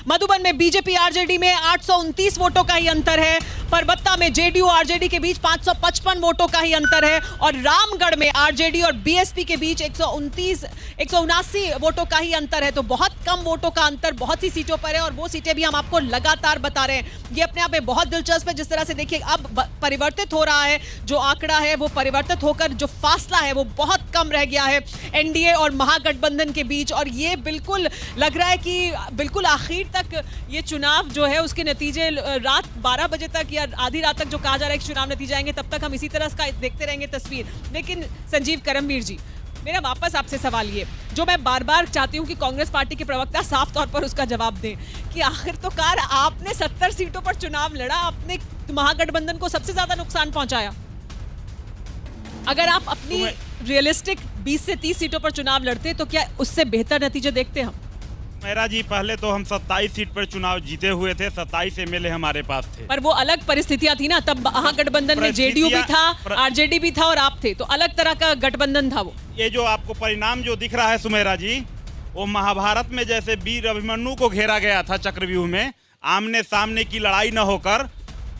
मधुबन में BJP RJD में 829 वोटों का ही अंतर है। परबत्ता में जेडीयू आरजेडी के बीच 555 वोटों का ही अंतर है और रामगढ़ में आरजेडी और बीएसपी के बीच 179 वोटों का ही अंतर है। तो बहुत कम वोटों का अंतर बहुत सी सीटों पर है और वो सीटें भी हम आपको लगातार बता रहे हैं। ये अपने आप में बहुत दिलचस्प है। जिस तरह से देखिए अब परिवर्तित हो रहा है, जो आंकड़ा है वो परिवर्तित होकर जो फासला है वो बहुत कम रह गया है एनडीए और महागठबंधन के बीच। और ये बिल्कुल लग रहा है कि बिल्कुल आखिर तक ये चुनाव जो है उसके नतीजे रात 12 बजे तक या आधी रात तक जो कहा जा रहा है कि चुनाव नतीजे आएंगे, तब तक हम इसी तरह का देखते रहेंगे तस्वीर। लेकिन संजीव करमवीर जी, मेरा वापस आपसे सवाल ये जो मैं बार बार चाहती हूँ कि कांग्रेस पार्टी के प्रवक्ता साफ तौर पर उसका जवाब दें कि आखिर तो कार आपने 70 सीटों पर चुनाव लड़ा, आपने महागठबंधन को सबसे ज्यादा नुकसान पहुंचाया। अगर आप अपनी रियलिस्टिक 20 से 30 सीटों पर चुनाव लड़ते तो क्या उससे बेहतर नतीजे देखते हम? मेरा जी, पहले तो हम 27 सीट पर चुनाव जीते हुए थे, 27 एमएलए हमारे पास थे। पर वो अलग परिस्थितियां थी ना, तब महागठबंधन में जेडीयू भी था, आरजेडी भी था और आप थे, तो अलग तरह का गठबंधन था वो। ये जो आपको परिणाम जो दिख रहा है सुमेरा जी, वो महाभारत में जैसे वीर अभिमन्यु को घेरा गया था चक्रव्यूह में, आमने सामने की लड़ाई न होकर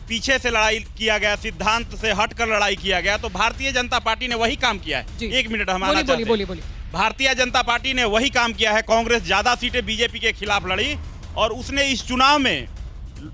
पीछे से लड़ाई किया गया, सिद्धांत से हटकर लड़ाई किया गया। तो भारतीय जनता पार्टी ने वही काम किया है। एक मिनट हमारा बोलिए। भारतीय जनता पार्टी ने वही काम किया है। कांग्रेस ज्यादा सीटें बीजेपी के खिलाफ लड़ी और उसने इस चुनाव में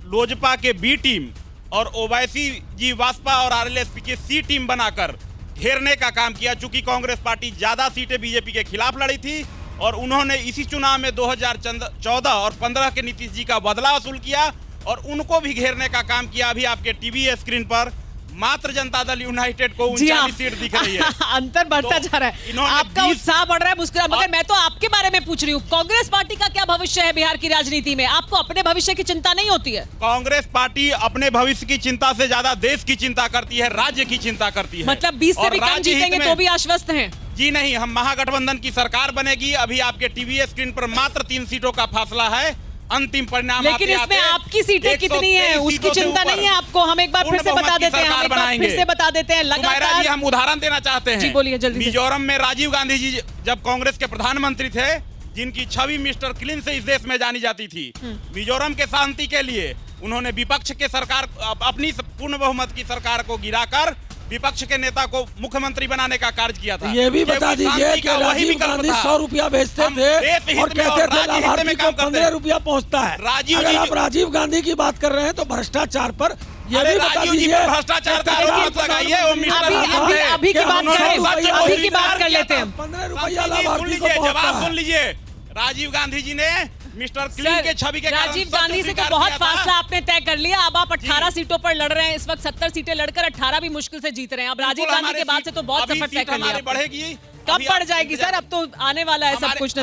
लोजपा के बी टीम और ओवैसी जी वासपा और आरएलएसपी की सी टीम बनाकर घेरने का काम किया। चूंकि कांग्रेस पार्टी ज्यादा सीटें बीजेपी के खिलाफ लड़ी थी और उन्होंने इसी चुनाव में 2014 और 15 के नीतीश जी का बदला वसूल किया और उनको भी घेरने का काम किया। अभी आपके टीवी स्क्रीन पर मात्र जनता दल यूनाइटेड को 39 सीट दिख रही है। अंतर बढ़ता जा रहा है, आपका उत्साह बढ़ रहा है, मुस्कुरा। मगर मैं तो आपके बारे में पूछ रही हूँ, कांग्रेस पार्टी का क्या भविष्य है बिहार की राजनीति में? आपको अपने भविष्य की चिंता नहीं होती है? कांग्रेस पार्टी अपने भविष्य की चिंता से ज्यादा देश की चिंता करती है, राज्य की चिंता करती है। मतलब 20 से भी कम जीतेंगे तो भी आश्वस्त हैं? जी नहीं, हम महागठबंधन की सरकार बनेगी। अभी आपके टीवी स्क्रीन पर मात्र 3 सीटों का फासला है। अंतिम परिणाम लेकिन इसमें आपकी सीटें कितनी है उसकी चिंता नहीं है आपको? हम एक बार फिर से बता देते हैं, लगातार हम उदाहरण देना चाहते हैं। जी बोलिए जल्दी। मिजोरम में राजीव गांधी जी जब कांग्रेस के प्रधानमंत्री थे, जिनकी छवि मिस्टर क्लीन से इस देश में जानी जाती थी, मिजोरम के शांति के लिए उन्होंने विपक्ष के सरकार, अपनी पूर्ण बहुमत की सरकार को गिराकर विपक्ष के नेता को मुख्यमंत्री बनाने का कार्य किया था। ये भी बता दीजिए कि राजीव गांधी 100 रुपया भेजते थे और कहते थे लाभार्थी को 15 रुपया पहुंचता है। अगर आप राजीव गांधी की बात कर रहे हैं तो भ्रष्टाचार पर ये भी बता दीजिए। भ्रष्टाचार का आरोप लगाइए। अभी की बात कर लेते हैं। 15 रुपया लाभार्थी को जवाब सुन लीजिए। राजीव गांधी जी ने मिस्टर क्लीन के छवि के राजीव गांधी से तो बहुत फासला आपने तय कर लिया। अब आप 18 सीटों पर लड़ रहे हैं, इस वक्त 70 सीटें लड़कर 18 भी मुश्किल से जीत रहे हैं। अब राजीव गांधी के बाद से तो बहुत सफर तय कर लिया। बढ़ेगी, कब बढ़ जाएगी सर? अब तो आने वाला है सब कुछ।